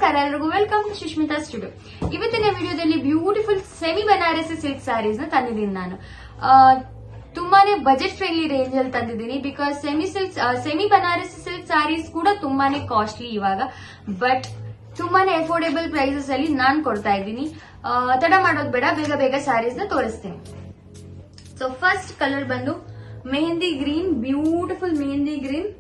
ನಮಸ್ಕಾರ ಎಲ್ಲರಿಗೂ, welcome to Sushmita studio. ಇವತ್ತಿನ ವಿಡಿಯೋದಲ್ಲಿ beautiful semi Banarasi silk sarees ನ ತಂದಿದ್ದೀನಿ ನಾನು. ತುಂಬಾನೇ ಬಜೆಟ್ ಫ್ರೆಂಡ್ಲಿ ರೇಂಜ್ ಅಲ್ಲಿ ತಂದಿದ್ದೀನಿ. Because semi Banarasi silk sarees ಕೂಡ ತುಂಬಾನೇ ಕಾಸ್ಟ್ಲಿ ಇವಾಗ, ಬಟ್ ತುಂಬಾನೇ ಅಫೋರ್ಡೆಬಲ್ ಪ್ರೈಸಸ್ ಅಲ್ಲಿ ನಾನ್ ಕೊಡ್ತಾ ಇದ್ದೀನಿ. ತಡ ಮಾಡೋದು ಬೇಡ, ಬೇಗ ಬೇಗ ಸ್ಯಾರೀಸ್ ನ ತೋರಿಸ್ತೇನೆ. ಸೊ ಫಸ್ಟ್ ಕಲರ್ ಬಂದು mehndi green, beautiful mehndi green.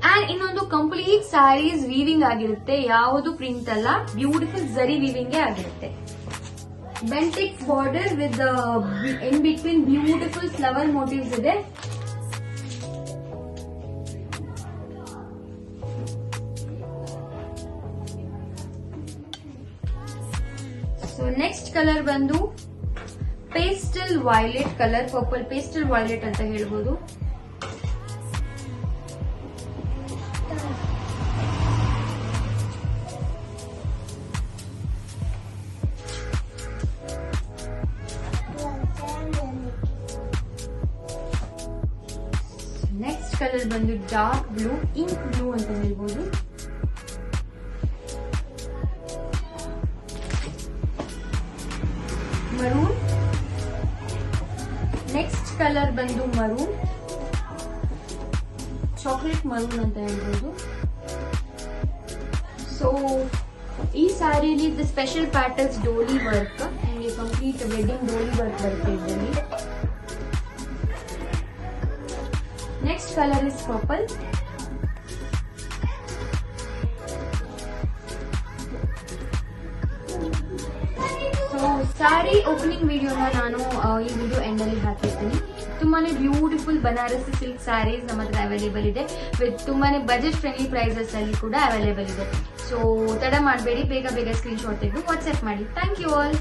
And ಇನ್ನೊಂದು ಕಂಪ್ಲೀಟ್ ಸ್ಯಾರೀಸ್ ವೀವಿಂಗ್ ಆಗಿರುತ್ತೆ, ಯಾವುದು ಪ್ರಿಂಟ್ ಅಲ್ಲ, ಬ್ಯೂಟಿಫುಲ್ ಜರಿ ವೀವಿಂಗ್ ಆಗಿರುತ್ತೆ. Bentinck border with in between beautiful flower motives ಇದೆ. ಸೊ ನೆಕ್ಸ್ಟ್ ಕಲರ್ ಬಂದು pastel violet colour, purple pastel violet ಅಂತ ಹೇಳ್ಬೋದು. ನೆಕ್ಸ್ಟ್ ಕಲರ್ ಬಂದು ಡಾರ್ಕ್ ಬ್ಲೂ, ಇಂಕ್ ಬ್ಲೂ ಅಂತ ಹೇಳ್ಬೋದು. ಮರೂನ್. ನೆಕ್ಸ್ಟ್ ಕಲರ್ ಬಂದು ಮರೂನ್, ಚಾಕ್ಲೇಟ್ ಮರೂನ್ ಅಂತ ಹೇಳ್ಬೋದು. ಸೊ ಈ ಸ್ಯಾರಿಲಿ ಸ್ಪೆಷಲ್ ಪ್ಯಾಟರ್ನ್ಸ್ ಡೋಲಿ ವರ್ಕ್, ನಿಮಗೆ ಕಂಪ್ಲೀಟ್ ವೆಡ್ಡಿಂಗ್ ಡೋಲಿ ವರ್ಕ್ ಬರುತ್ತೆ ಇದರಲ್ಲಿ. Next color is purple. So sari opening ವಿಡಿಯೋನ ನಾನು ಈ ವಿಡಿಯೋ ಎಂಡ್ ಅಲ್ಲಿ ಹಾಕಿರ್ತೀನಿ. ತುಂಬಾನೇ ಬ್ಯೂಟಿಫುಲ್ ಬನಾರಸಿ ಸಿಲ್ಕ್ ಸ್ಯಾರೀಸ್ ನಮ್ಮ ಹತ್ರ ಅವೈಲೇಬಲ್ ಇದೆ, ವಿತ್ ತುಂಬಾನೇ ಬಜೆಟ್ ಫ್ರೆಂಡ್ಲಿ ಪ್ರೈಸಸ್ ಅಲ್ಲಿ ಕೂಡ ಅವೈಲೇಬಲ್ ಇದೆ. ಸೊ ತಡ ಮಾಡಬೇಡಿ, ಬೇಗ ಬೇಗ ಸ್ಕ್ರೀನ್ ಶಾಟ್ ತೆಗೆದು ವಾಟ್ಸ್ಆಪ್ ಮಾಡಿ. Thank you all.